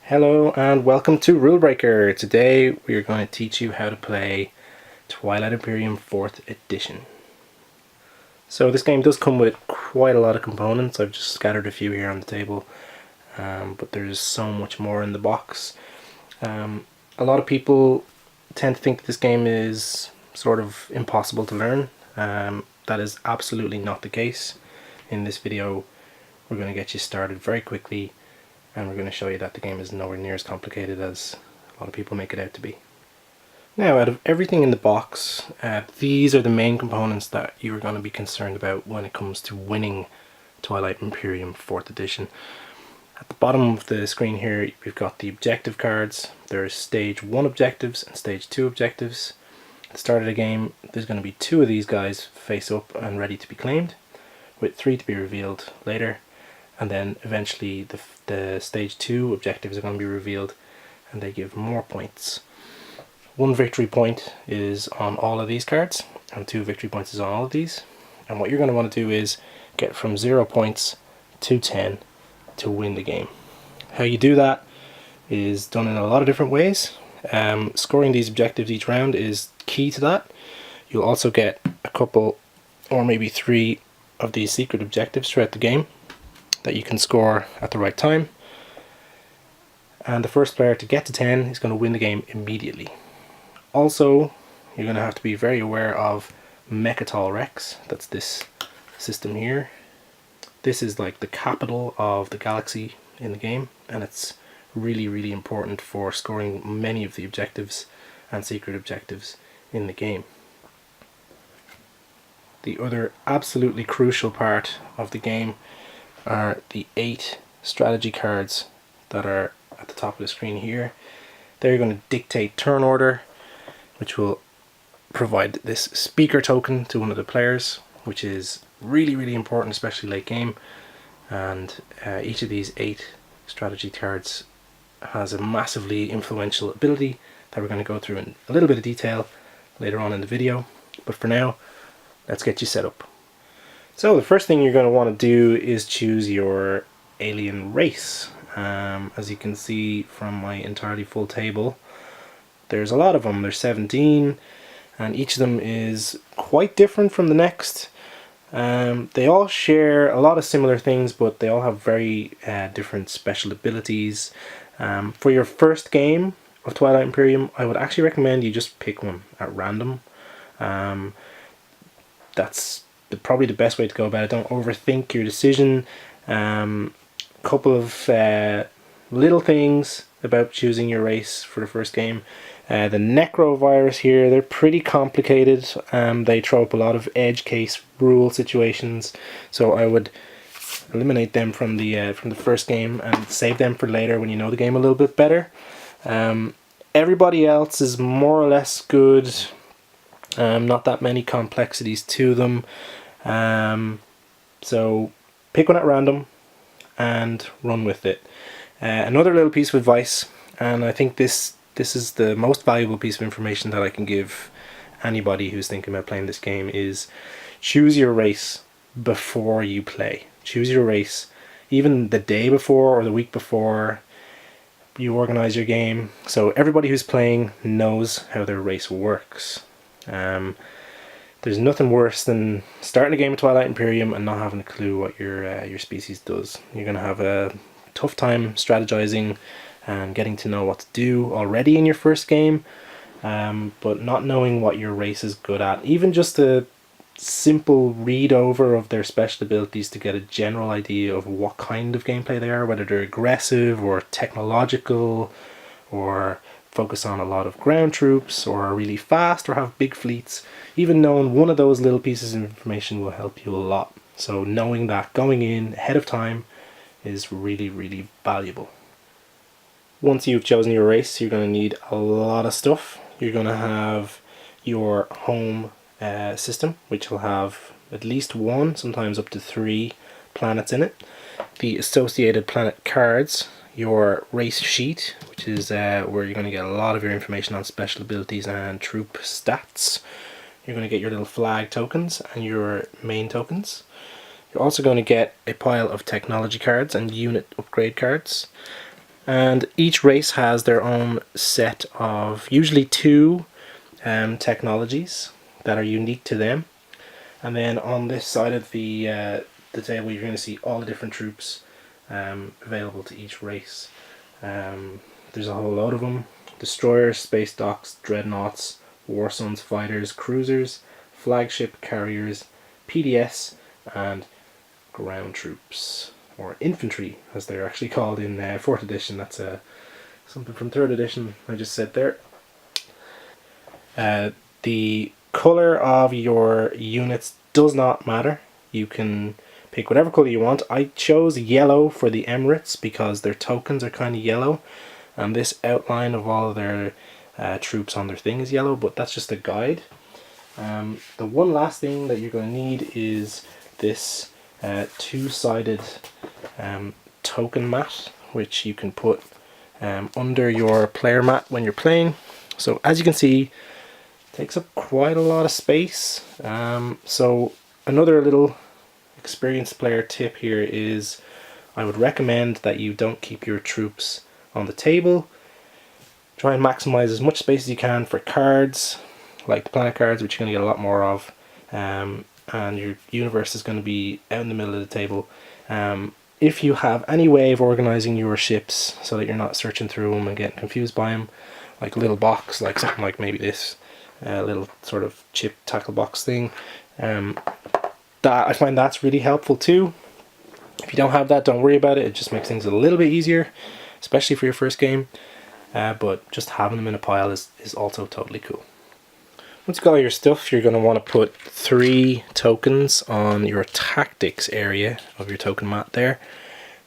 Hello and welcome to Rulebreaker. Today we are going to teach you how to play Twilight Imperium 4th edition. So this game does come with quite a lot of components. I've just scattered a few here on the table, but there's so much more in the box. A lot of people tend to think this game is sort of impossible to learn. That is absolutely not the case. In this video we're going to get you started very quickly, and we're going to show you that the game is nowhere near as complicated as a lot of people make it out to be. Now, out of everything in the box, these are the main components that you are going to be concerned about when it comes to winning Twilight Imperium 4th edition. At the bottom of the screen here, we've got the objective cards. There's stage 1 objectives and stage 2 objectives. At the start of the game, there's going to be 2 of these guys face up and ready to be claimed, with 3 to be revealed later. And then eventually the stage 2 objectives are going to be revealed, and they give more points. 1 victory point is on all of these cards, and 2 victory points is on all of these. And what you're going to want to do is get from 0 points to 10 to win the game. How you do that is done in a lot of different ways. Scoring these objectives each round is key to that. You'll also get a couple or maybe 3 of these secret objectives throughout the game that you can score at the right time, and the first player to get to 10 is going to win the game immediately. Also, you're going to have to be very aware of Mecatol Rex. That's this system here. This is like the capital of the galaxy in the game, and it's really important for scoring many of the objectives and secret objectives in the game. The other absolutely crucial part of the game are the 8 strategy cards that are at the top of the screen here. They're going to dictate turn order, which will provide this speaker token to one of the players, which is really important, especially late game. And each of these 8 strategy cards has a massively influential ability that we're going to go through in a little bit of detail later on in the video. But for now, let's get you set up. So the first thing you're going to want to do is choose your alien race. As you can see from my entirely full table, there's a lot of them. There's 17, and each of them is quite different from the next. They all share a lot of similar things, but they all have very different special abilities. For your first game of Twilight Imperium, I would actually recommend you just pick one at random. That's probably the best way to go about it. Don't overthink your decision. Couple of little things about choosing your race for the first game. The necrovirus here, they're pretty complicated. They throw up a lot of edge case rule situations, so I would eliminate them from the first game and save them for later when you know the game a little bit better. Everybody else is more or less good. Not that many complexities to them. So pick one at random and run with it. Another little piece of advice, and I think this is the most valuable piece of information that I can give anybody who's thinking about playing this game, is choose your race before you play. Choose your race even the day before or the week before you organize your game, so everybody who's playing knows how their race works. There's nothing worse than starting a game of Twilight Imperium and not having a clue what your species does. You're going to have a tough time strategizing and getting to know what to do already in your first game, but not knowing what your race is good at. Even just a simple read over of their special abilities to get a general idea of what kind of gameplay they are, whether they're aggressive or technological, or focus on a lot of ground troops, or are really fast, or have big fleets. Even knowing one of those little pieces of information will help you a lot. So knowing that going in ahead of time is really valuable. Once you've chosen your race, you're going to need a lot of stuff. You're going to have your home system, which will have at least 1, sometimes up to 3 planets in it. The associated planet cards, your race sheet, which is where you're going to get a lot of your information on special abilities and troop stats. You're going to get your little flag tokens and your main tokens. You're also going to get a pile of technology cards and unit upgrade cards. And each race has their own set of usually two technologies that are unique to them. And then on this side of the table, you're going to see all the different troops available to each race. There's a whole load of them: destroyers, space docks, dreadnoughts, warsons, fighters, cruisers, flagship carriers, PDS, and ground troops, or infantry as they're actually called in 4th edition. That's something from 3rd edition I just said there. The colour of your units does not matter. You can pick whatever colour you want. I chose yellow for the Emirates because their tokens are kind of yellow, and this outline of all of their troops on their thing is yellow, but that's just a guide. The one last thing that you're going to need is this two-sided token mat, which you can put under your player mat when you're playing. So as you can see, it takes up quite a lot of space. So another little experienced player tip here is I would recommend that you don't keep your troops on the table. Try and maximize as much space as you can for cards, like the planet cards, which you're going to get a lot more of, and your universe is going to be out in the middle of the table. If you have any way of organizing your ships so that you're not searching through them and getting confused by them, like a little box, like something like maybe this little sort of chip tackle box thing, that I find that's really helpful too. If you don't have that, don't worry about it. It just makes things a little bit easier, especially for your first game. But just having them in a pile is also totally cool. Once you've got all your stuff, you're going to want to put 3 tokens on your tactics area of your token mat there.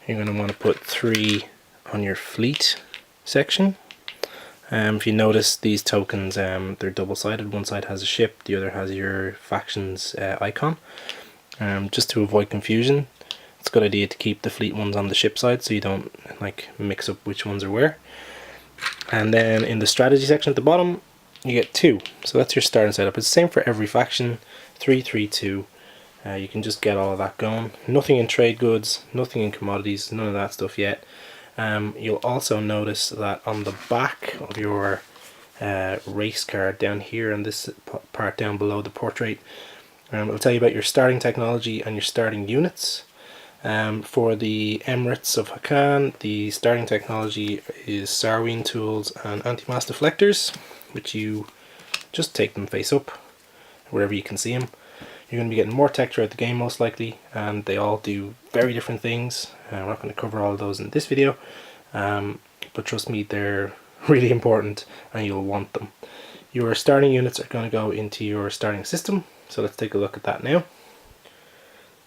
You're going to want to put 3 on your fleet section. If you notice, these tokens, they're double-sided. One side has a ship, the other has your faction's icon. Just to avoid confusion, it's a good idea to keep the fleet ones on the ship side so you don't like mix up which ones are where. And then in the strategy section at the bottom, you get 2. So that's your starting setup. It's the same for every faction. 3, 3, 2. You can just get all of that going. Nothing in trade goods, nothing in commodities, none of that stuff yet. You'll also notice that on the back of your race card down here, and this part down below the portrait, it'll tell you about your starting technology and your starting units. For the Emirates of Hakan, the starting technology is Sarween tools and anti-mass deflectors, which you just take them face up wherever you can see them. You're going to be getting more tech throughout the game most likely, and they all do very different things. We're not going to cover all of those in this video, but trust me, they're really important and you'll want them. Your starting units are going to go into your starting system, so let's take a look at that now.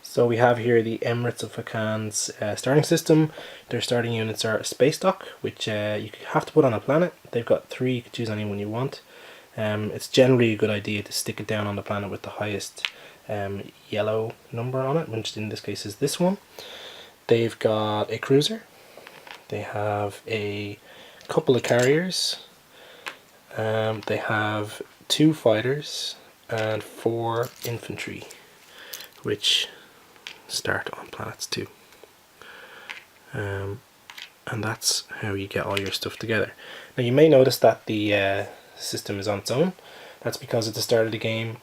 So we have here the Emirates of Hakan's starting system. Their starting units are a space dock, which you have to put on a planet. They've got 3, you can choose any one you want. It's generally a good idea to stick it down on the planet with the highest yellow number on it, which in this case is this one. They've got a cruiser. They have a couple of carriers. They have 2 fighters and 4 infantry, which start on planets 2. And that's how you get all your stuff together. Now you may notice that the system is on its own. That's because at the start of the game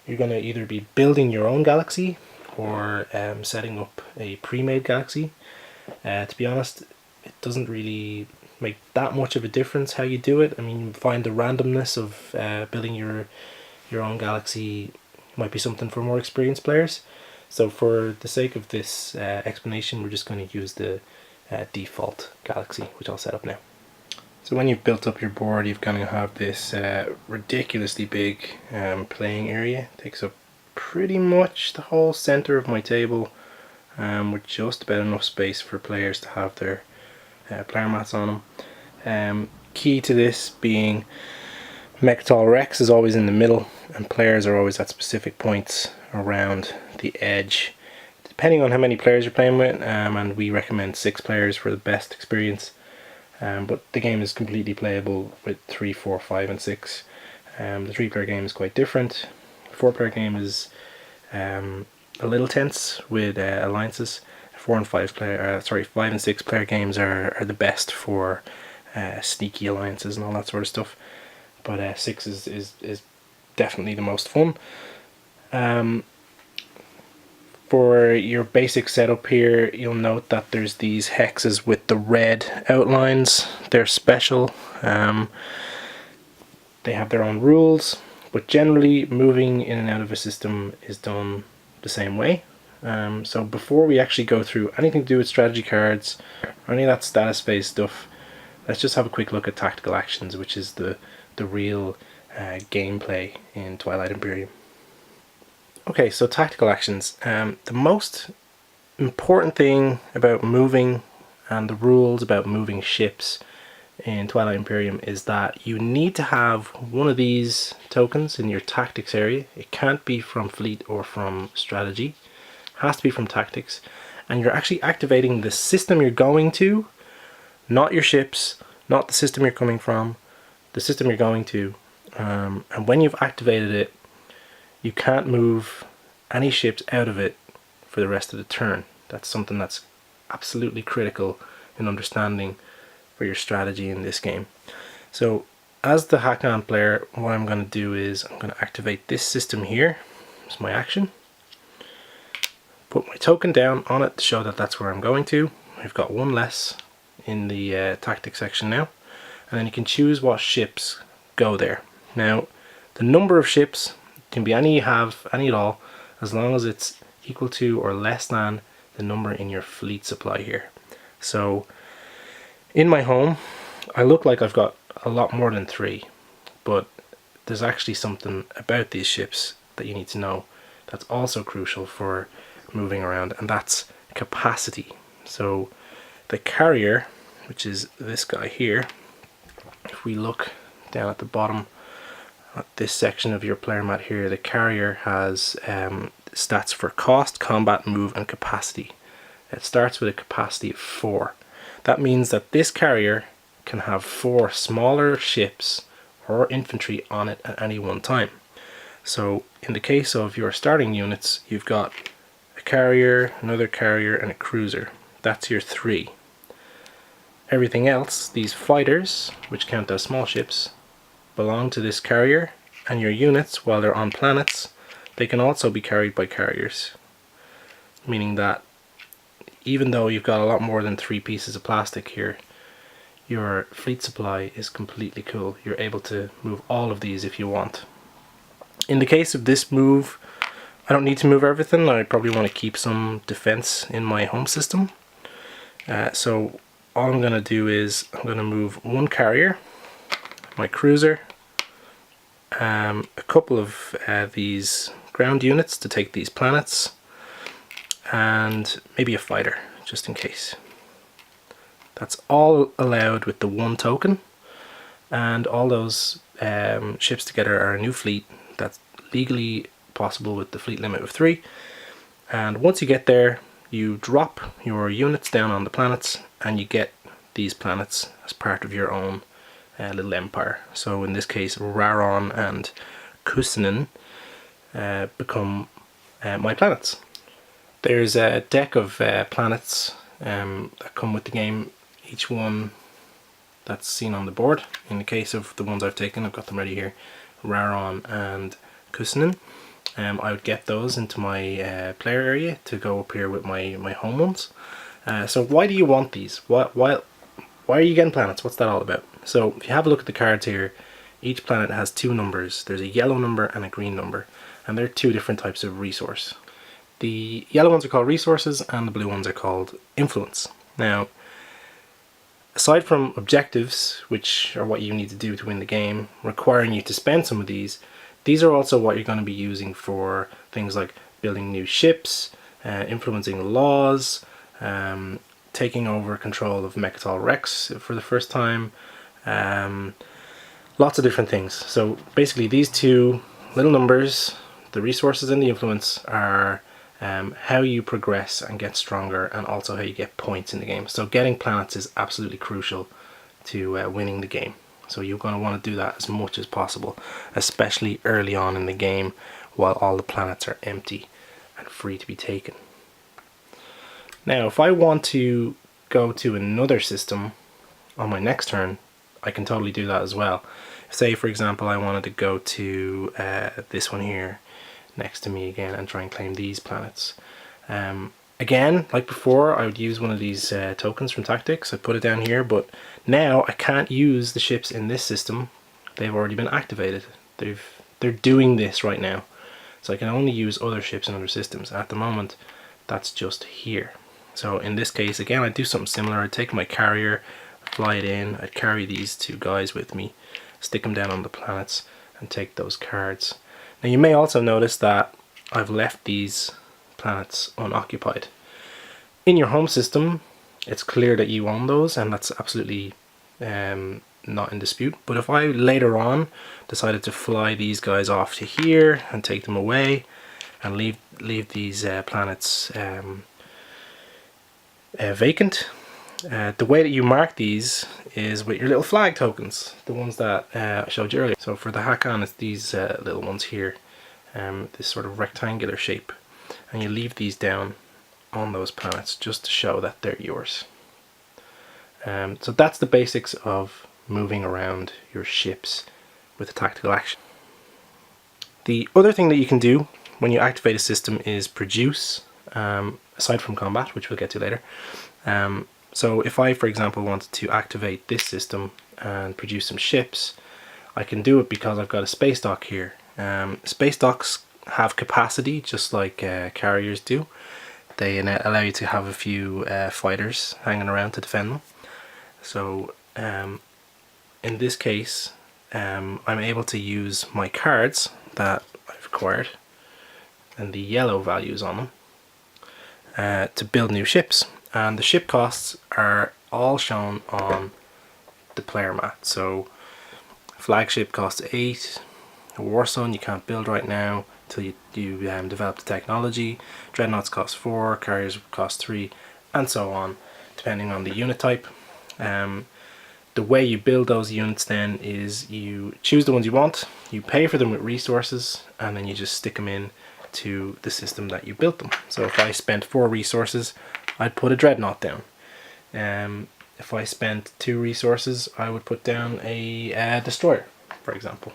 you're going to either be building your own galaxy or setting up a pre-made galaxy. To be honest, it doesn't really make that much of a difference how you do it. I mean, you find the randomness of building your own galaxy might be something for more experienced players. So for the sake of this explanation, we're just going to use the default galaxy, which I'll set up now. So when you've built up your board, you're going to have this ridiculously big playing area. It takes up pretty much the whole center of my table, with just about enough space for players to have their player mats on them. Key to this being Mecatol Rex is always in the middle, and players are always at specific points around the edge, depending on how many players you're playing with, and we recommend 6 players for the best experience. But the game is completely playable with 3, 4, 5 and 6. The 3-player game is quite different. The 4-player game is a little tense with alliances. 5 and 6 player games are the best for sneaky alliances and all that sort of stuff. But 6 is definitely the most fun. For your basic setup here, you'll note that there's these hexes with the red outlines. They're special. They have their own rules, but generally moving in and out of a system is done the same way. So before we actually go through anything to do with strategy cards or any of that status based stuff, let's just have a quick look at tactical actions, which is the real gameplay in Twilight Imperium. Okay, so tactical actions. The most important thing about moving and the rules about moving ships in Twilight Imperium is that you need to have one of these tokens in your tactics area. It can't be from fleet or from strategy. It has to be from tactics. And you're actually activating the system you're going to, not your ships, not the system you're coming from, the system you're going to. And when you've activated it, you can't move any ships out of it for the rest of the turn. That's something that's absolutely critical in understanding for your strategy in this game. So as the Hack-On player, what I'm going to do is I'm going to activate this system here. It's my action. Put my token down on it to show that that's where I'm going to. I've got one less in the tactics section now. And then you can choose what ships go there. Now, the number of ships can be any you have, any at all, as long as it's equal to or less than the number in your fleet supply here. So in my home, I look like I've got a lot more than 3, but there's actually something about these ships that you need to know that's also crucial for moving around, and that's capacity. So the carrier, which is this guy here, if we look down at the bottom at this section of your player mat here, the carrier has stats for cost, combat, move, and capacity. It starts with a capacity of 4. That means that this carrier can have 4 smaller ships or infantry on it at any one time. So in the case of your starting units, you've got a carrier, another carrier, and a cruiser. That's your 3. Everything else, these fighters, which count as small ships, belong to this carrier, and your units, while they're on planets, they can also be carried by carriers. Meaning that even though you've got a lot more than 3 pieces of plastic here, your fleet supply is completely cool. You're able to move all of these if you want. In the case of this move, I don't need to move everything. I probably want to keep some defense in my home system. So all I'm going to do is I'm going to move one carrier, my cruiser, a couple of these ground units to take these planets, and maybe a fighter just in case. That's all allowed with the 1 token, and all those ships together are a new fleet. That's legally possible with the fleet limit of 3. And once you get there, you drop your units down on the planets and you get these planets as part of your own little empire. So in this case, Raron and Kusinen become my planets. There's a deck of planets that come with the game, each one that's seen on the board. In the case of the ones I've taken, I've got them ready here, Raron and Kusinen. I would get those into my player area to go up here with my home ones. So why do you want these? Why are you getting planets? What's that all about? So if you have a look at the cards here, each planet has 2 numbers. There's a yellow number and a green number, and they're 2 different types of resource. The yellow ones are called resources and the blue ones are called influence. Now, aside from objectives, which are what you need to do to win the game, requiring you to spend some of these are also what you're going to be using for things like building new ships, influencing laws, taking over control of Mecatol Rex for the first time, lots of different things. So basically these 2 little numbers, the resources and the influence, are how you progress and get stronger, and also how you get points in the game. So getting planets is absolutely crucial to winning the game. So you're going to want to do that as much as possible, especially early on in the game while all the planets are empty and free to be taken. Now if I want to go to another system on my next turn, I can totally do that as well. Say for example I wanted to go to this one here next to me again and try and claim these planets. Again, like before, I would use one of these tokens from tactics. I put it down here, but now I can't use the ships in this system. They've already been activated. They're doing this right now, so I can only use other ships in other systems. At the moment, that's just here. So in this case, again, I'd do something similar. I'd take my carrier, fly it in. I'd carry these two guys with me, stick them down on the planets, and take those cards. Now you may also notice that I've left these planets unoccupied. In your home system, it's clear that you own those, and that's absolutely not in dispute. But if I later on decided to fly these guys off to here and take them away and leave these planets vacant, the way that you mark these is with your little flag tokens, the ones that I showed you earlier. So for the Hakan, it's these little ones here, this sort of rectangular shape, and you leave these down on those planets just to show that they're yours. So that's the basics of moving around your ships with a tactical action. The other thing that you can do when you activate a system is produce, aside from combat, which we'll get to later. So if I, for example, wanted to activate this system and produce some ships, I can do it because I've got a space dock here. Space docks have capacity just like carriers do. They allow you to have a few fighters hanging around to defend them. So in this case, I'm able to use my cards that I've acquired and the yellow values on them to build new ships. And the ship costs are all shown on the player mat. So flagship costs 8, Warsun you can't build right now till you develop the technology, dreadnoughts cost 4, carriers cost 3, and so on, depending on the unit type. The way you build those units then is you choose the ones you want, you pay for them with resources, and then you just stick them in to the system that you built them. So if I spent 4 resources, I'd put a dreadnought down. If I spent 2 resources, I would put down a destroyer, for example.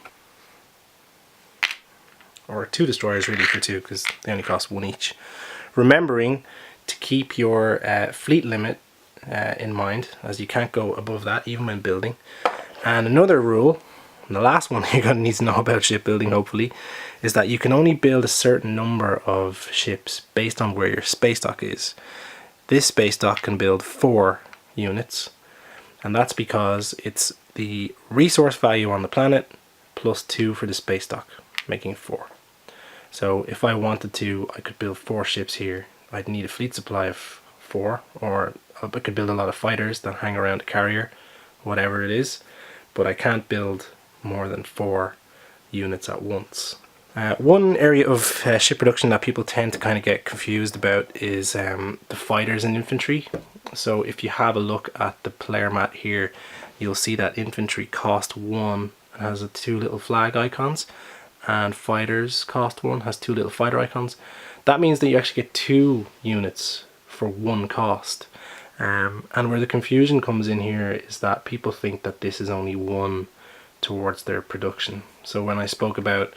Or 2 destroyers really for 2, because they only cost 1 each. Remembering to keep your fleet limit in mind, as you can't go above that even when building. And another rule, and the last one you're going to need to know about shipbuilding hopefully, is that you can only build a certain number of ships based on where your space dock is. This space dock can build 4 units, and that's because it's the resource value on the planet plus 2 for the space dock, making 4. So if I wanted to, I could build 4 ships here. I'd need a fleet supply of 4, or I could build a lot of fighters that hang around a carrier, whatever it is, but I can't build more than 4 units at once. One area of ship production that people tend to kind of get confused about is the fighters and infantry. So if you have a look at the player mat here, you'll see that infantry cost 1 and has 2 little flag icons, and fighters cost 1, has 2 little fighter icons. That means that you actually get 2 units for 1 cost. And where the confusion comes in here is that people think that this is only 1 towards their production. So when I spoke about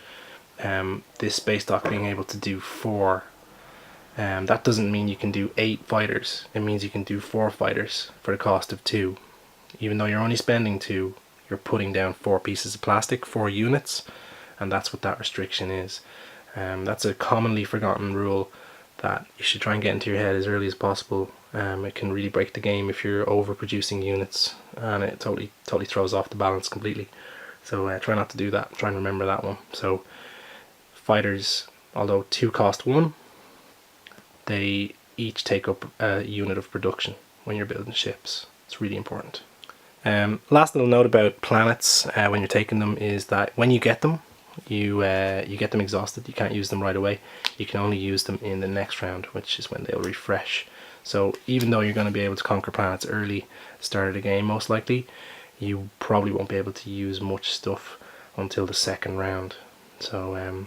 this space dock being able to do 4, that doesn't mean you can do 8 fighters. It means you can do 4 fighters for the cost of 2. Even though you're only spending 2, you're putting down 4 pieces of plastic, 4 units, and that's what that restriction is. That's a commonly forgotten rule that you should try and get into your head as early as possible. It can really break the game if you're overproducing units, and it totally throws off the balance completely. So try not to do that. Try and remember that one. So fighters, although 2 cost 1, they each take up a unit of production when you're building ships. It's really important. Last little note about planets when you're taking them is that when you get them, you get them exhausted. You can't use them right away. You can only use them in the next round, which is when they'll refresh. So even though you're going to be able to conquer planets early, start of the game most likely, you probably won't be able to use much stuff until the second round. So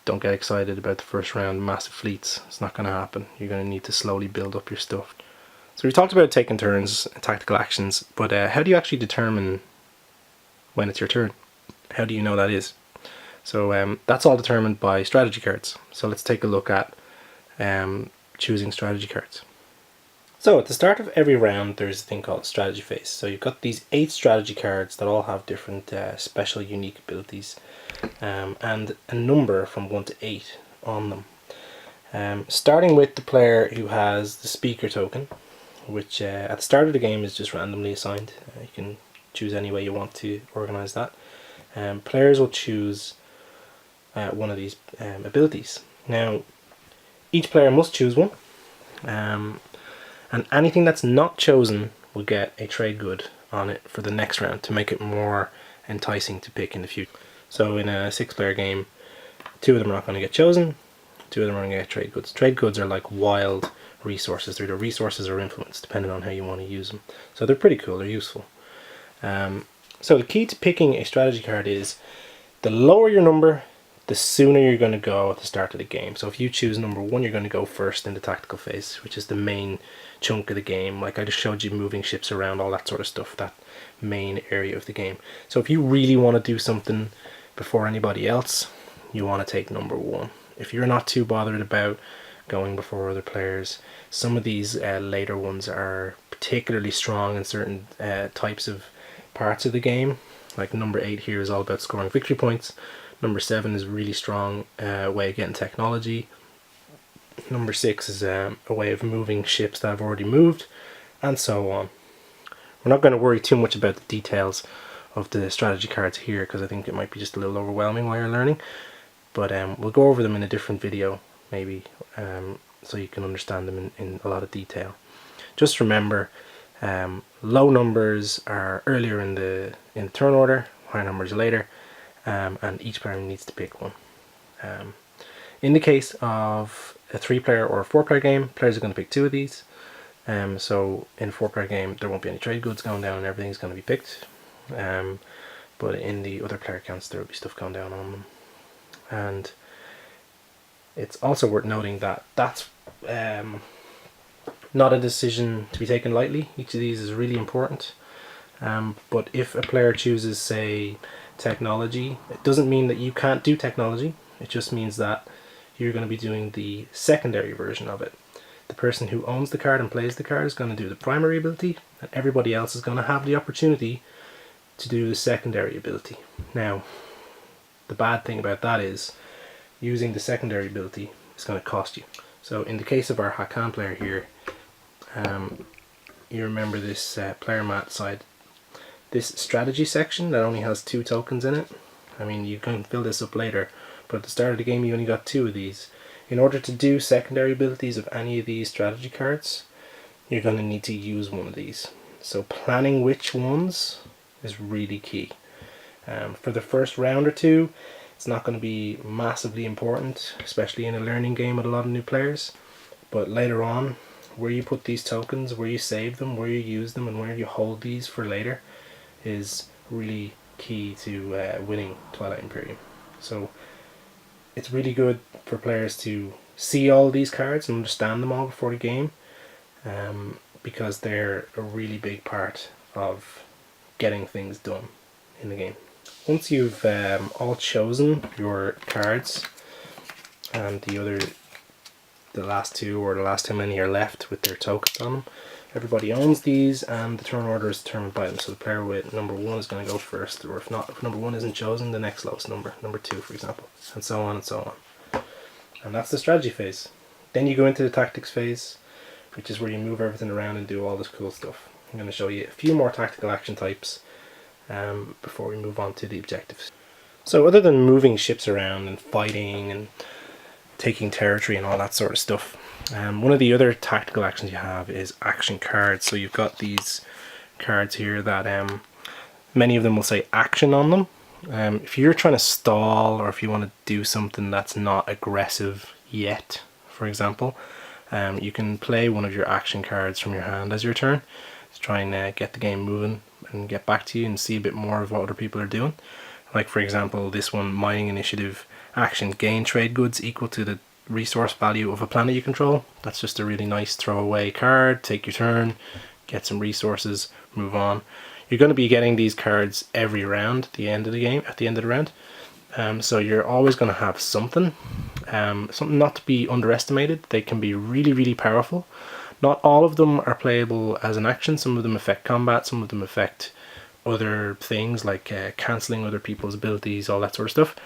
don't get excited about the first round, massive fleets. It's not going to happen. You're going to need to slowly build up your stuff. So we talked about taking turns, tactical actions, but how do you actually determine when it's your turn? How do you know that is? So that's all determined by strategy cards. So let's take a look at choosing strategy cards. So at the start of every round there's a thing called strategy phase. So you've got these 8 strategy cards that all have different special unique abilities and a number from 1 to 8 on them. Starting with the player who has the speaker token, which at the start of the game is just randomly assigned. You can choose any way you want to organize that. Players will choose one of these abilities. Now each player must choose one. And anything that's not chosen will get a trade good on it for the next round to make it more enticing to pick in the future. So in a 6-player game, 2 of them are not going to get chosen, 2 of them are going to get trade goods. Trade goods are like wild resources. They're either resources or influence, depending on how you want to use them. So they're pretty cool, they're useful. So the key to picking a strategy card is the lower your number, the sooner you're going to go at the start of the game. So if you choose number 1, you're going to go first in the tactical phase, which is the main chunk of the game. Like I just showed you, moving ships around, all that sort of stuff, that main area of the game. So if you really want to do something before anybody else, you want to take number 1. If you're not too bothered about going before other players, some of these later ones are particularly strong in certain types of parts of the game. Like number 8 here is all about scoring victory points. Number 7 is a really strong way of getting technology. Number 6 is a way of moving ships that have already moved, and so on. We're not going to worry too much about the details of the strategy cards here because I think it might be just a little overwhelming while you're learning. But we'll go over them in a different video maybe, so you can understand them in a lot of detail. Just remember, low numbers are earlier in the turn order, higher numbers later. And each player needs to pick one. In the case of a 3-player or a 4-player game, players are going to pick 2 of these. So in a 4-player game there won't be any trade goods going down and everything's going to be picked. But in the other player counts there will be stuff going down on them. And it's also worth noting that that's not a decision to be taken lightly. Each of these is really important. But if a player chooses, say, technology, it doesn't mean that you can't do technology. It just means that you're going to be doing the secondary version of it. The person who owns the card and plays the card is going to do the primary ability, and everybody else is going to have the opportunity to do the secondary ability. Now, the bad thing about that is using the secondary ability is going to cost you. So in the case of our Hakan player here, you remember this player mat side. This strategy section that only has 2 tokens in it, I mean you can fill this up later, but at the start of the game you only got 2 of these. In order to do secondary abilities of any of these strategy cards, you're going to need to use one of these. So planning which ones is really key. For the first round or 2, it's not going to be massively important, especially in a learning game with a lot of new players. But later on, where you put these tokens, where you save them, where you use them, and where you hold these for later is really key to winning Twilight Imperium. So it's really good for players to see all these cards and understand them all before the game, because they're a really big part of getting things done in the game. Once you've all chosen your cards and the last 2 or the last how many are left with their tokens on them, everybody owns these and the turn order is determined by them. So the player with number 1 is going to go first, or if number 1 isn't chosen, the next lowest number, number 2 for example, and so on and so on. And that's the strategy phase. Then you go into the tactics phase, which is where you move everything around and do all this cool stuff. I'm going to show you a few more tactical action types before we move on to the objectives. So other than moving ships around and fighting and taking territory and all that sort of stuff, one of the other tactical actions you have is action cards. So you've got these cards here that many of them will say action on them. If you're trying to stall, or if you want to do something that's not aggressive yet, for example, you can play one of your action cards from your hand as your turn to try and get the game moving and get back to you and see a bit more of what other people are doing. Like for example this one, Mining Initiative action, gain trade goods equal to the resource value of a planet you control. That's just a really nice throwaway card. Take your turn, get some resources, move on. You're going to be getting these cards every round at the end of the game, at the end of the round. So you're always going to have something, something not to be underestimated. They can be really, really powerful. Not all of them are playable as an action. Some of them affect combat, some of them affect other things like cancelling other people's abilities, all that sort of stuff.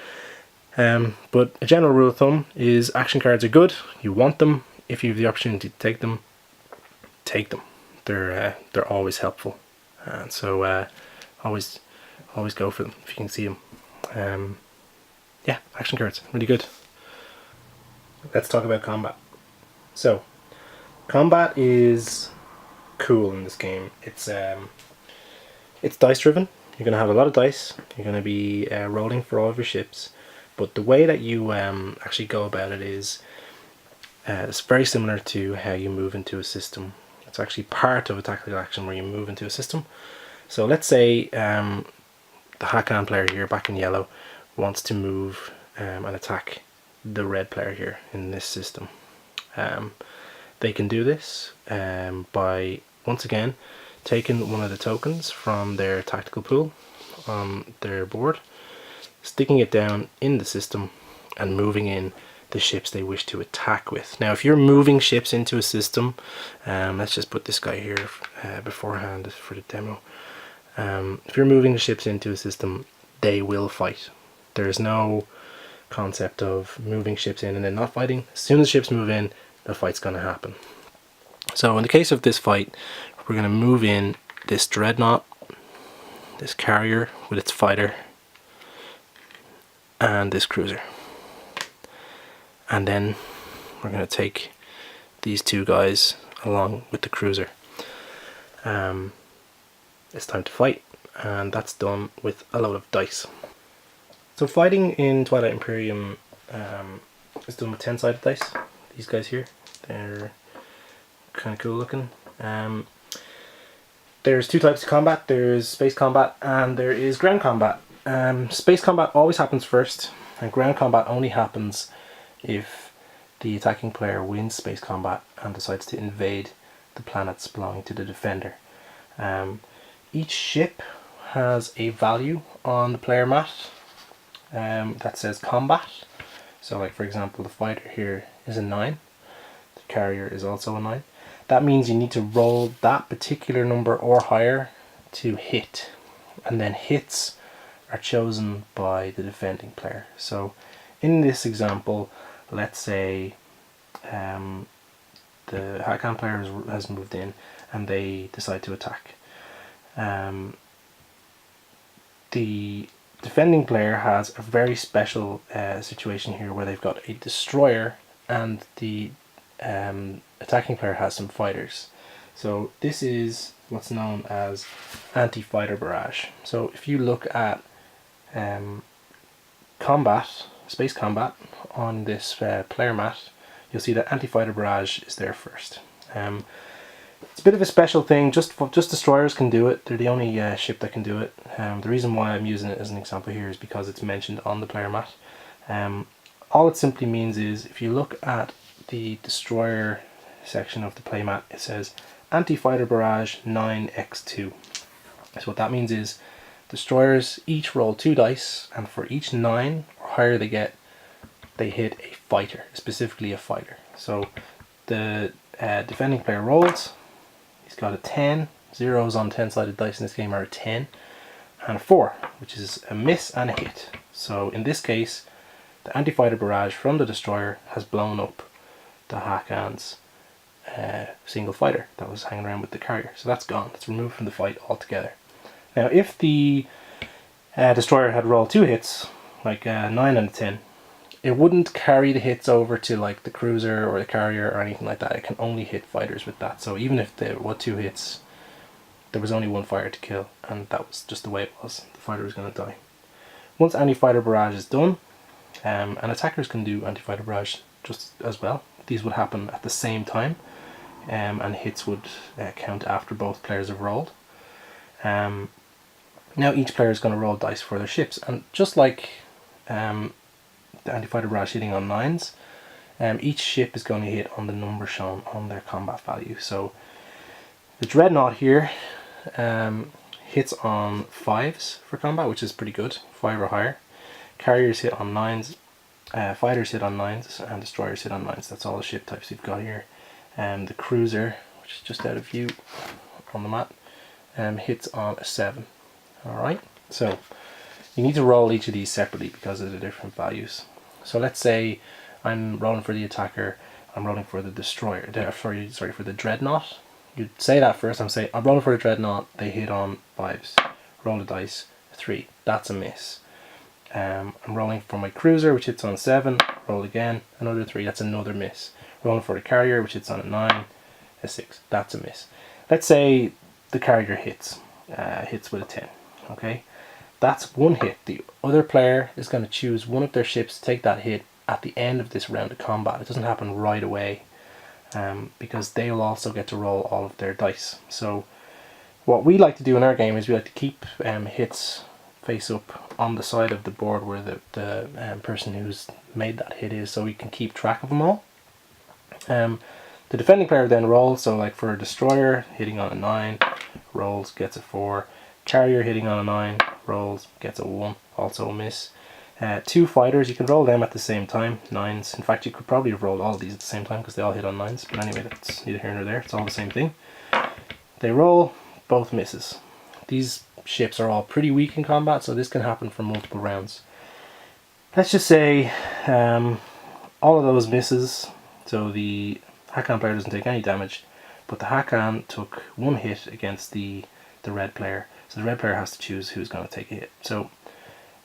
But a general rule of thumb is action cards are good. You want them. If you have the opportunity to take them, take them. They're always helpful, and so always go for them if you can see them. Yeah, action cards, really good. Let's talk about combat. So, combat is cool in this game. It's dice driven. You're going to have a lot of dice. You're going to be rolling for all of your ships. But the way that you actually go about it is it's very similar to how you move into a system. It's actually part of a tactical action where you move into a system. So let's say the Hakan player here, back in yellow, wants to move and attack the red player here in this system. They can do this by, once again, taking one of the tokens from their tactical pool on their board, sticking it down in the system, and moving in the ships they wish to attack with. Now, if you're moving ships into a system, let's just put this guy here beforehand for the demo. If you're moving the ships into a system, they will fight. There's no concept of moving ships in and then not fighting. As soon as ships move in, the fight's going to happen. So in the case of this fight, we're going to move in this dreadnought, this carrier with its fighter, and this cruiser. And then we're going to take these two guys along with the cruiser. It's time to fight, and that's done with a load of dice. So fighting in Twilight Imperium is done with 10-sided dice. These guys here, they're kind of cool looking. There's two types of combat. There's space combat and there is ground combat. Space combat always happens first, and ground combat only happens if the attacking player wins space combat and decides to invade the planets belonging to the defender. Each ship has a value on the player mat that says combat. So like, for example, the fighter here is a 9. The carrier is also a 9. That means you need to roll that particular number or higher to hit, and then hits are chosen by the defending player. So in this example, let's say the Hakan player has moved in and they decide to attack. The defending player has a very special situation here where they've got a destroyer and the attacking player has some fighters. So this is what's known as anti-fighter barrage. So if you look at combat, space combat on this player mat, you'll see that anti-fighter barrage is there first. It's a bit of a special thing. Just destroyers can do it. They're the only ship that can do it. The reason why I'm using it as an example here is because it's mentioned on the player mat. All it simply means is, if you look at the destroyer section of the playmat, it says anti-fighter barrage 9x2. So what that means is destroyers each roll 2 dice, and for each 9 or higher they get, they hit a fighter, specifically a fighter. So the defending player rolls. He's got a 10. Zeros on 10-sided dice in this game are a 10 and a 4, which is a miss and a hit. So in this case, the anti-fighter barrage from the destroyer has blown up the Hakan's single fighter that was hanging around with the carrier. So that's gone. It's removed from the fight altogether. Now if the destroyer had rolled 2 hits, like a 9 and a 10, it wouldn't carry the hits over to like the cruiser or the carrier or anything like that. It can only hit fighters with that. So even if there were 2 hits, there was only 1 fighter to kill, and that was just the way it was. The fighter was going to die. Once anti-fighter barrage is done, and attackers can do anti-fighter barrage just as well. These would happen at the same time, and hits would count after both players have rolled. Now each player is going to roll dice for their ships, and just like the anti-fighter barrage hitting on 9s. Each ship is going to hit on the number shown on their combat value. So the Dreadnought here hits on 5s for combat, which is pretty good, 5 or higher. Carriers hit on 9s, fighters hit on 9s, and destroyers hit on 9s. That's all the ship types we've got here. The cruiser, which is just out of view on the map, hits on a 7. Alright, so you need to roll each of these separately because of the different values. So let's say I'm rolling for the attacker, I'm rolling for the destroyer, sorry, for the Dreadnought. You'd say that first. I'm rolling for the Dreadnought, they hit on 5s. Roll the dice, 3. That's a miss. I'm rolling for my cruiser, which hits on 7. Roll again, another 3. That's another miss. Rolling for the carrier, which hits on a 9, a 6. That's a miss. Let's say the carrier hits with a 10. Okay, that's one hit. The other player is going to choose one of their ships to take that hit at the end of this round of combat. It doesn't happen right away, because they'll also get to roll all of their dice. So what we like to do in our game is we like to keep hits face up on the side of the board where the person who's made that hit is, so we can keep track of them all. The defending player then rolls, so like for a destroyer hitting on a 9, rolls, gets a 4. Carrier hitting on a 9, rolls, gets a 1, also a miss. 2 fighters, you can roll them at the same time, 9s. In fact, you could probably have rolled all of these at the same time because they all hit on 9s, but anyway, that's neither here nor there, it's all the same thing. They roll, both misses. These ships are all pretty weak in combat, so this can happen for multiple rounds. Let's just say all of those misses, so the Hakan player doesn't take any damage, but the Hakan took 1 hit against the red player. So the red player has to choose who's going to take a hit. So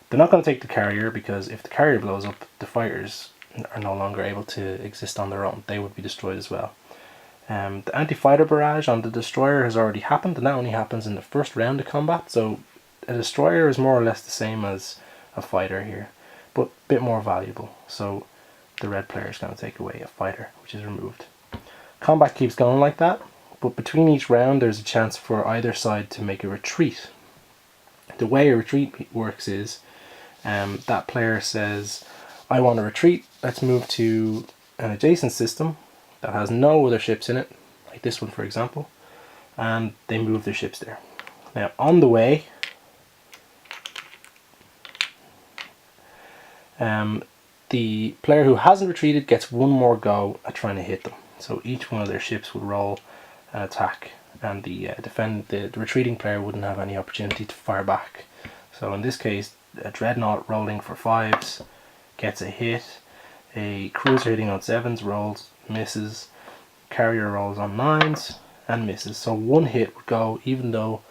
they're not going to take the carrier, because if the carrier blows up, the fighters are no longer able to exist on their own. They would be destroyed as well. The anti-fighter barrage on the destroyer has already happened, and that only happens in the first round of combat. So a destroyer is more or less the same as a fighter here, but a bit more valuable. So the red player is going to take away a fighter, which is removed. Combat keeps going like that. But between each round there's a chance for either side to make a retreat. The way a retreat works is that player says, I want to retreat, let's move to an adjacent system that has no other ships in it, like this one for example, and they move their ships there. Now on the way, the player who hasn't retreated gets one more go at trying to hit them. So each one of their ships would roll an attack, and the retreating player wouldn't have any opportunity to fire back. So in this case, a Dreadnought rolling for 5s gets a hit, a cruiser hitting on 7s rolls, misses, carrier rolls on 9s and misses. So 1 hit would go even though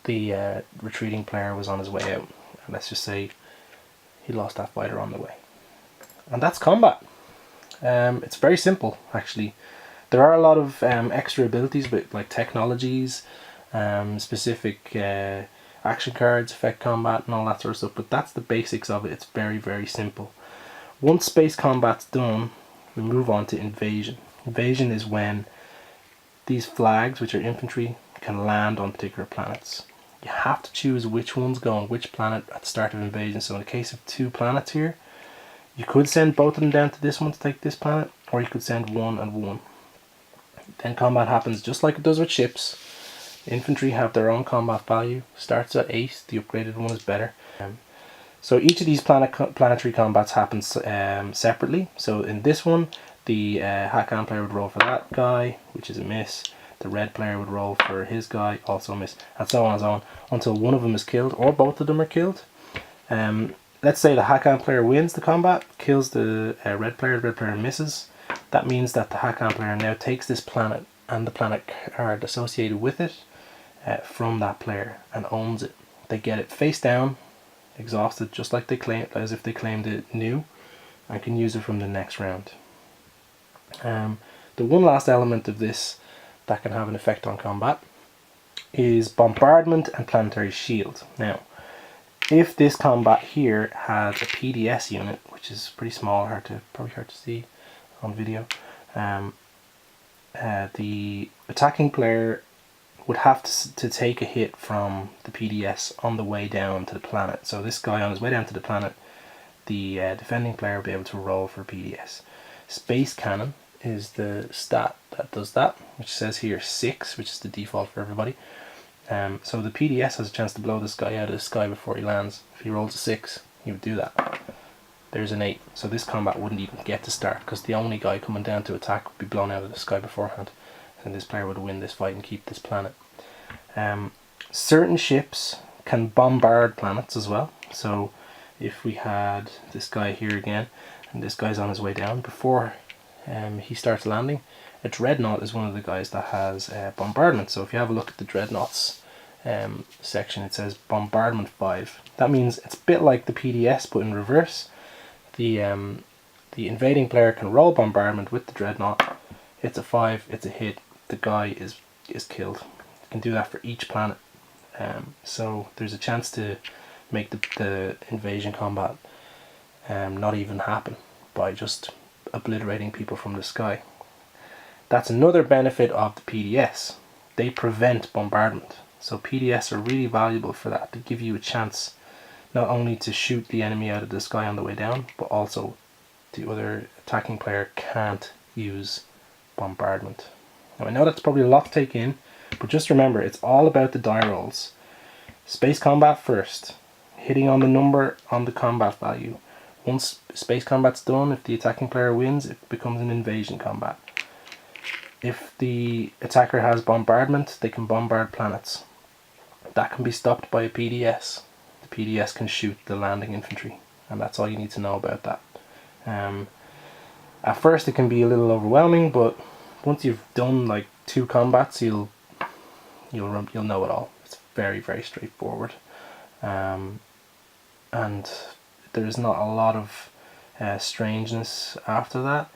the retreating player was on his way out. And let's just say he lost that fighter on the way. And that's combat. It's very simple actually. There are a lot of extra abilities, but like technologies, specific action cards affect combat and all that sort of stuff, but that's the basics of it. It's very, very simple. Once space combat's done, we move on to invasion. Invasion is when these flags, which are infantry, can land on particular planets. You have to choose which ones go on which planet at the start of invasion. So in the case of 2 planets here, you could send both of them down to this one to take this planet, or you could send 1 and 1. Then combat happens just like it does with ships. Infantry have their own combat value, starts at 8, the upgraded one is better. So each of these planetary combats happens separately. So in this one, the Hakan player would roll for that guy, which is a miss. The red player would roll for his guy, also a miss, and so on and so on, until one of them is killed, or both of them are killed. Let's say the Hakan player wins the combat, kills the red player misses. That means that the Hakan player now takes this planet and the planet card associated with it from that player and owns it. They get it face down, exhausted, just like they claim, as if they claimed it new, and can use it from the next round. The one last element of this that can have an effect on combat is bombardment and planetary shield. Now, if this combat here has a PDS unit, which is pretty small, probably hard to see on video, the attacking player would have to take a hit from the PDS on the way down to the planet. So this guy on his way down to the planet the defending player will be able to roll for PDS. Space Cannon is the stat that does that, which says here 6, which is the default for everybody. So the PDS has a chance to blow this guy out of the sky before he lands. If he rolls a 6, he would do that. There's an 8, so this combat wouldn't even get to start, because the only guy coming down to attack would be blown out of the sky beforehand, and this player would win this fight and keep this planet. Certain ships can bombard planets as well. So if we had this guy here again, and this guy's on his way down, before he starts landing, a dreadnought is one of the guys that has bombardment. So if you have a look at the dreadnoughts section, it says bombardment 5. That means it's a bit like the PDS but in reverse. The invading player can roll bombardment with the dreadnought. It's a 5, it's a hit, the guy is killed. You can do that for each planet. So there's a chance to make the invasion combat not even happen by just obliterating people from the sky. That's another benefit of the PDS. They prevent bombardment. So PDS are really valuable for that, to give you a chance not only to shoot the enemy out of the sky on the way down, but also the other attacking player can't use bombardment. Now I know that's probably a lot to take in, but just remember, it's all about the die rolls. Space combat first, hitting on the number on the combat value. Once space combat's done, if the attacking player wins, it becomes an invasion combat. If the attacker has bombardment, they can bombard planets. That can be stopped by a PDS. The PDS can shoot the landing infantry, and that's all you need to know about that. At first it can be a little overwhelming, but once you've done like 2 combats, you'll know it all. It's very, very straightforward, and there's not a lot of strangeness after that.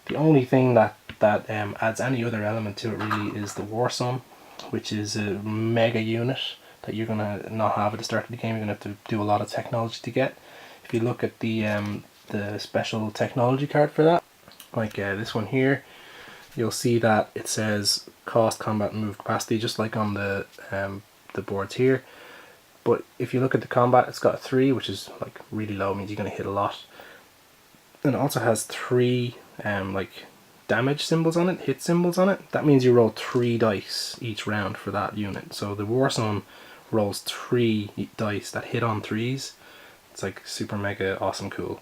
The only thing that adds any other element to it really is the war zone, which is a mega unit that you're gonna not have at the start of the game. You're gonna have to do a lot of technology to get. If you look at the special technology card for that, like this one here, you'll see that it says cost, combat, and move capacity, just like on the boards here. But if you look at the combat, it's got a 3, which is like really low, means you're gonna hit a lot. And it also has 3 like damage symbols on it, hit symbols on it. That means you roll 3 dice each round for that unit. So the war zone rolls 3 dice that hit on 3s. It's like super mega awesome cool.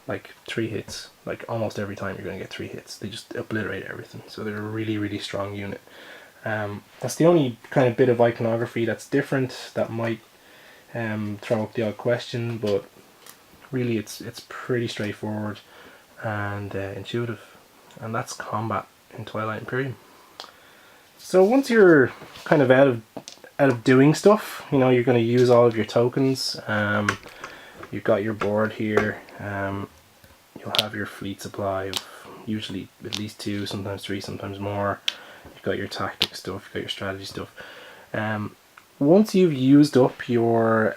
Like 3 hits, like almost every time you're going to get 3 hits. They just obliterate everything. So they're a really, really strong unit. That's the only kind of bit of iconography that's different, that might throw up the odd question, but really it's pretty straightforward and intuitive. And that's combat in Twilight Imperium. So once you're kind of out of doing stuff, you know, you're going to use all of your tokens. You've got your board here. You'll have your fleet supply of usually at least 2, sometimes 3, sometimes more. You've got your tactic stuff, you've got your strategy stuff. Once you've used up your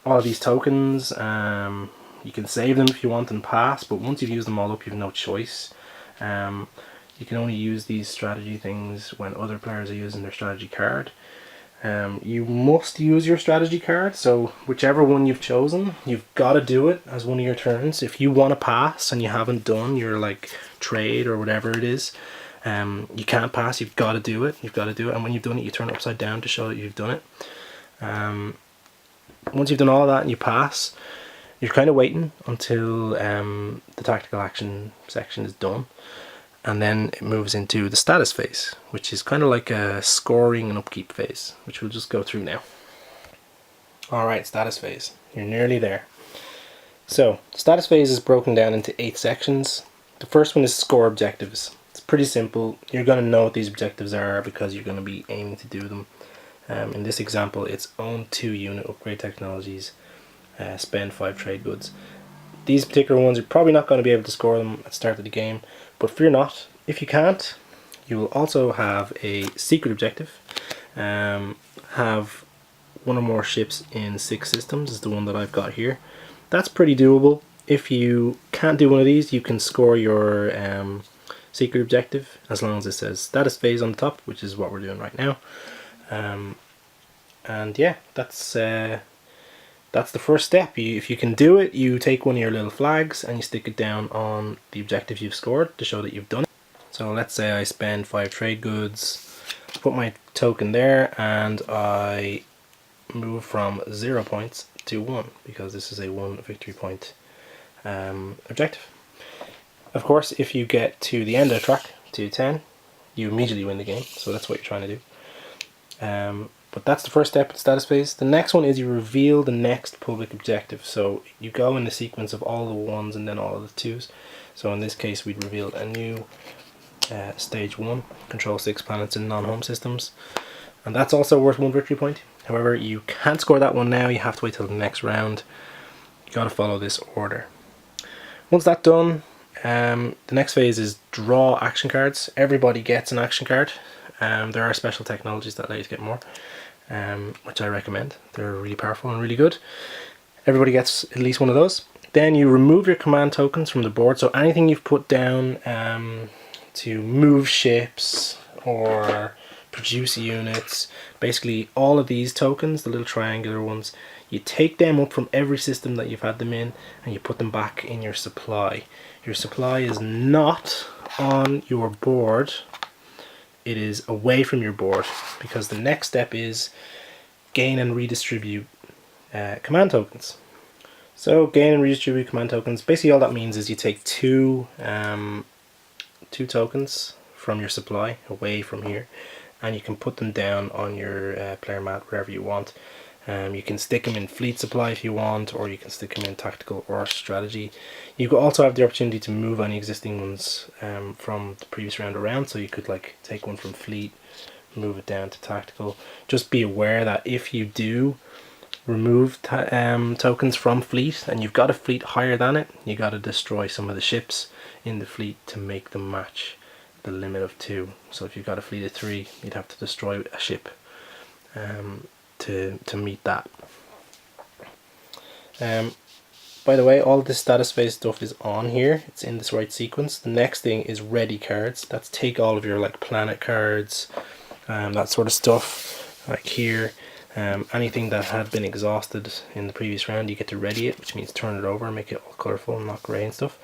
all of these tokens, you can save them if you want and pass, but once you've used them all up, you have no choice. You can only use these strategy things when other players are using their strategy card. You must use your strategy card, so whichever one you've chosen, you've got to do it as one of your turns. If you want to pass and you haven't done your like trade or whatever it is, you can't pass, you've got to do it. You've got to do it, and when you've done it, you turn it upside down to show that you've done it. Once you've done all that and you pass, you're kind of waiting until the tactical action section is done. And then it moves into the status phase, which is kind of like a scoring and upkeep phase, which we'll just go through now. Alright, status phase. You're nearly there. So, status phase is broken down into 8 sections. The first one is score objectives. It's pretty simple. You're going to know what these objectives are because you're going to be aiming to do them. In this example, it's own 2 unit upgrade technologies, spend 5 trade goods. These particular ones, you're probably not going to be able to score them at the start of the game, but fear not. If you can't, you will also have a secret objective. Have 1 or more ships in 6 systems is the one that I've got here. That's pretty doable. If you can't do one of these, you can score your secret objective as long as it says status phase on the top, which is what we're doing right now. And yeah, that's that's the first step. If you can do it, you take one of your little flags and you stick it down on the objective you've scored to show that you've done it. So let's say I spend 5 trade goods, put my token there, and I move from 0 points to 1 because this is a 1 victory point objective. Of course, if you get to the end of the track, to 10, you immediately win the game, so that's what you're trying to do. But that's the first step in status phase. The next one is you reveal the next public objective. So you go in the sequence of all the 1s and then all of the 2s. So in this case we'd revealed a new stage 1, control 6 planets in non-home systems. And that's also worth 1 victory point. However, you can't score that one now, you have to wait till the next round. You gotta follow this order. Once that's done, the next phase is draw action cards. Everybody gets an action card. There are special technologies that allow you to get more, which I recommend. They're really powerful and really good. Everybody gets at least one of those. Then you remove your command tokens from the board. So anything you've put down to move ships or produce units, basically all of these tokens, the little triangular ones, you take them up from every system that you've had them in and you put them back in your supply. Your supply is not on your board, it is away from your board, because the next step is gain and redistribute command tokens. So gain and redistribute command tokens, basically all that means is you take two tokens from your supply away from here and you can put them down on your player mat wherever you want. You can stick them in fleet supply if you want, or you can stick them in tactical or strategy. You could also have the opportunity to move any existing ones from the previous round around, so you could like take one from fleet, move it down to tactical. Just be aware that if you do remove tokens from fleet and you've got a fleet higher than it, you got to destroy some of the ships in the fleet to make them match the limit of 2. So if you've got a fleet of 3, you'd have to destroy a ship to meet that. By the way, all this status phase stuff is on here. It's in this right sequence. The next thing is ready cards. That's take all of your like planet cards, that sort of stuff, like here. Anything that had been exhausted in the previous round, you get to ready it, which means turn it over and make it all colourful and not grey and stuff.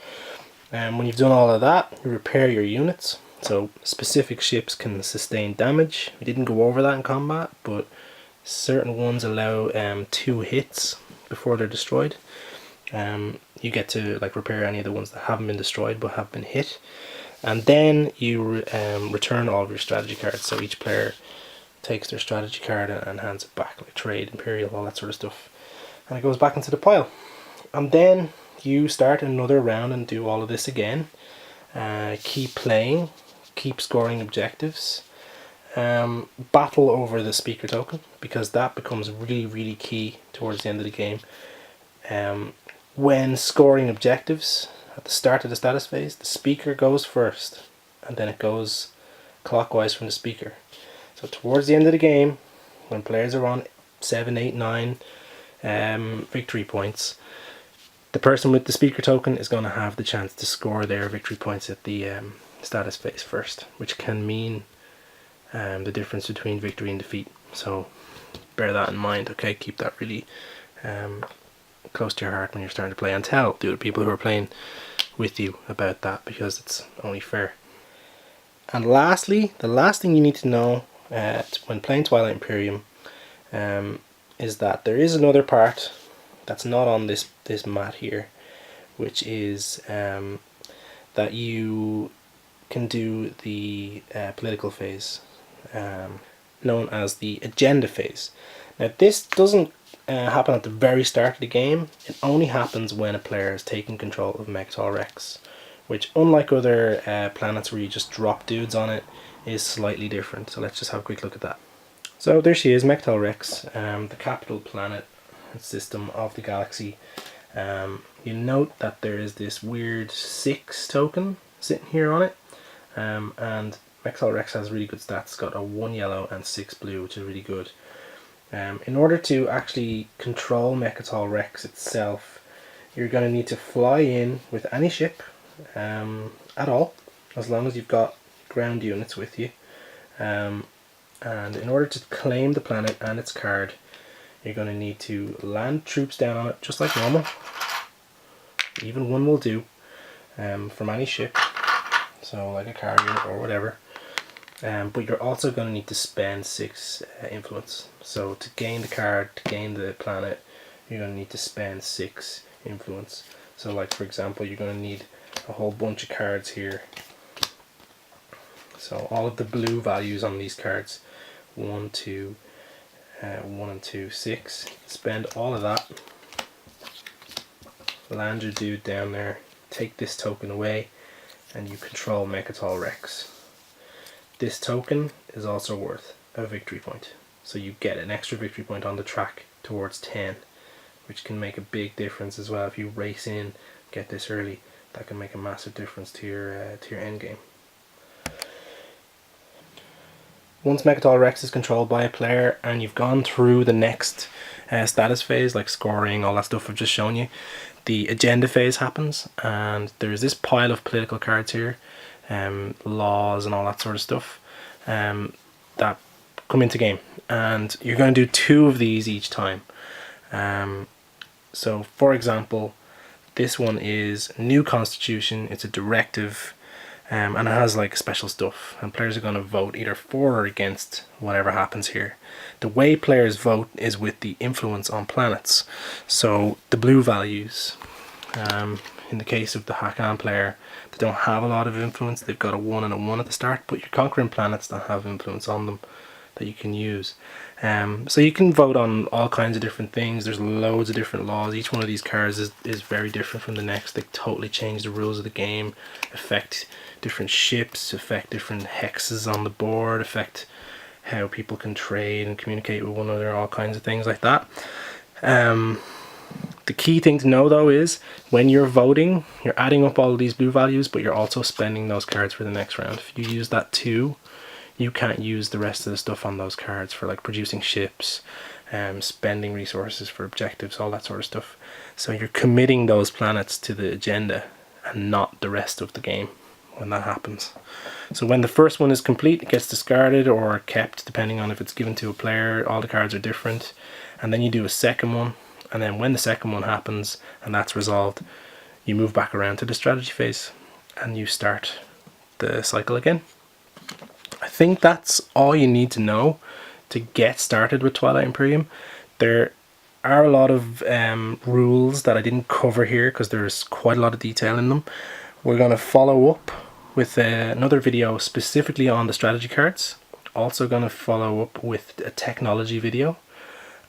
When you've done all of that, you repair your units. So specific ships can sustain damage. We didn't go over that in combat, but certain ones allow 2 hits before they're destroyed. You get to like repair any of the ones that haven't been destroyed but have been hit, and then you return all of your strategy cards. So each player takes their strategy card and hands it back, like trade, imperial, all that sort of stuff, and it goes back into the pile. And then you start another round and do all of this again. Keep playing, keep scoring objectives. Battle over the speaker token, because that becomes really key towards the end of the game. When scoring objectives at the start of the status phase, the speaker goes first and then it goes clockwise from the speaker. So towards the end of the game, when players are on 7, 8, 9 victory points, the person with the speaker token is going to have the chance to score their victory points at the status phase first, which can mean the difference between victory and defeat. So bear that in mind, okay? Keep that really close to your heart when you're starting to play, and tell the other people who are playing with you about that, because it's only fair. And lastly, the last thing you need to know when playing Twilight Imperium is that there is another part that's not on this mat here, which is that you can do the political phase, known as the agenda phase. Now this doesn't happen at the very start of the game. It only happens when a player has taken control of Mecatol Rex, which, unlike other planets where you just drop dudes on it, is slightly different. So let's just have a quick look at that. So there she is, Mecatol Rex, the capital planet system of the galaxy. You note that there is this weird 6 token sitting here on it, and Mecatol Rex has really good stats. It's got a 1 yellow and 6 blue, which is really good. In order to actually control Mecatol Rex itself, you're going to need to fly in with any ship at all, as long as you've got ground units with you. And in order to claim the planet and its card, you're going to need to land troops down on it just like normal. Even one will do, from any ship, so like a carrier or whatever. But you're also going to need to spend 6 influence. So to gain the card, to gain the planet, you're going to need to spend 6 influence. So like for example, you're going to need a whole bunch of cards here. So all of the blue values on these cards, 1, 2, 1 and 2, 6. Spend all of that. Land your dude down there. Take this token away, and you control Mecatol Rex. This token is also worth a victory point. So you get an extra victory point on the track towards 10, which can make a big difference as well. If you race in, get this early, that can make a massive difference to your end game. Once Mecatol Rex is controlled by a player and you've gone through the next status phase, like scoring, all that stuff I've just shown you, the agenda phase happens, and there's this pile of political cards here, laws and all that sort of stuff, that come into game, and you're going to do 2 of these each time. So for example, this one is new constitution. It's a directive, and it has like special stuff, and players are going to vote either for or against whatever happens here. The way players vote is with the influence on planets. So the blue values, in the case of the Hakan player, they don't have a lot of influence. They've got a 1 and a 1 at the start, but you're conquering planets that have influence on them that you can use. So you can vote on all kinds of different things. There's loads of different laws. Each one of these cards is very different from the next. They totally change the rules of the game, affect different ships, affect different hexes on the board, affect how people can trade and communicate with one another, all kinds of things like that. The key thing to know though is when you're voting, you're adding up all of these blue values, but you're also spending those cards for the next round. If you use that too, you can't use the rest of the stuff on those cards for like producing ships, spending resources for objectives, all that sort of stuff. So you're committing those planets to the agenda and not the rest of the game when that happens. So when the first one is complete, it gets discarded or kept depending on if it's given to a player. All the cards are different, and then you do a second one, and then when the second one happens and that's resolved, you move back around to the strategy phase and you start the cycle again. I think that's all you need to know to get started with Twilight Imperium. There are a lot of rules that I didn't cover here because there's quite a lot of detail in them. We're going to follow up with another video specifically on the strategy cards. Also going to follow up with a technology video,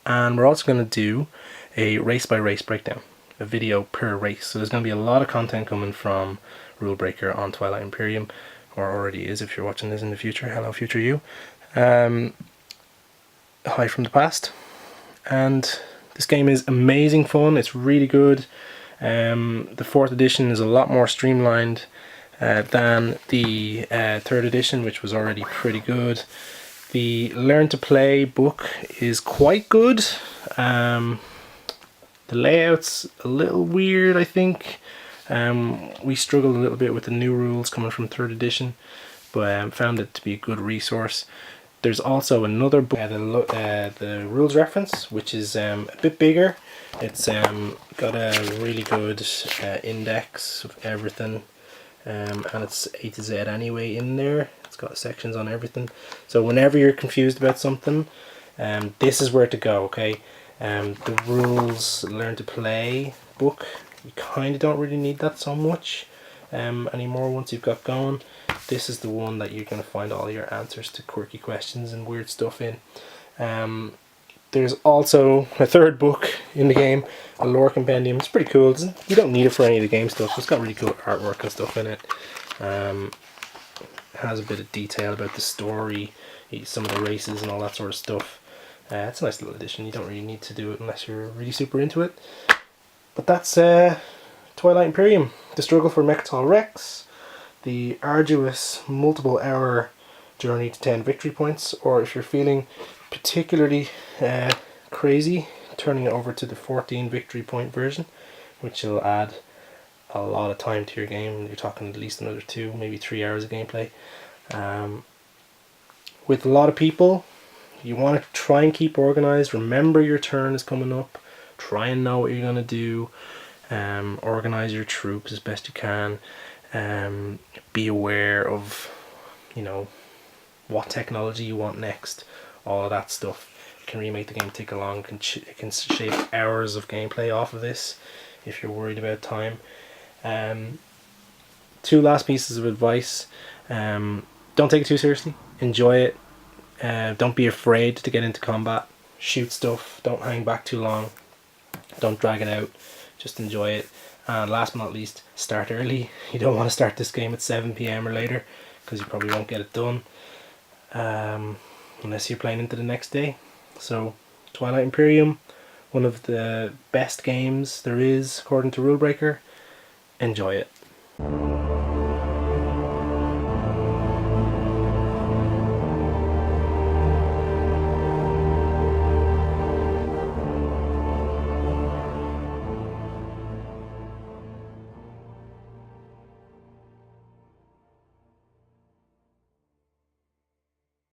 and we're also going to do a race by race breakdown, a video per race. So there's going to be a lot of content coming from Rulebreaker on Twilight Imperium, or already is if you're watching this in the future. Hello future you. Hi from the past. And this game is amazing fun. It's really good. The 4th edition is a lot more streamlined than the 3rd edition, which was already pretty good. The Learn to Play book is quite good. The layout's a little weird, I think. We struggled a little bit with the new rules coming from 3rd edition, but found it to be a good resource. There's also another book, the rules reference, which is a bit bigger. It's got a really good index of everything, and it's A to Z anyway in there. It's got sections on everything. So whenever you're confused about something, this is where to go, okay? The rules Learn to Play book, you kind of don't really need that so much anymore once you've got going. This is the one that you're going to find all your answers to quirky questions and weird stuff in. There's also a 3rd book in the game, a lore compendium. It's pretty cool. You don't need it for any of the game stuff. It's got really cool artwork and stuff in it. It has a bit of detail about the story, some of the races and all that sort of stuff. It's a nice little addition. You don't really need to do it unless you're really super into it. But that's Twilight Imperium. The struggle for Mecatol Rex, the arduous multiple hour journey to 10 victory points, or if you're feeling particularly crazy, turning it over to the 14 victory point version, which will add a lot of time to your game. You're talking at least another 2, maybe 3 hours of gameplay. With a lot of people, You want to try and keep organized. Remember your turn is coming up. Try and know what you're going to do. Organize your troops as best you can. Be aware of, you know, what technology you want next. All of that stuff. It can really make the game tick along. It can shape hours of gameplay off of this if you're worried about time. Two last pieces of advice. Don't take it too seriously. Enjoy it. Don't be afraid to get into combat. Shoot stuff. Don't hang back too long. Don't drag it out. Just enjoy it. And last but not least, start early. You don't want to start this game at 7 PM or later, because you probably won't get it done unless you're playing into the next day. So Twilight Imperium, one of the best games there is according to Rulebreaker. Enjoy it.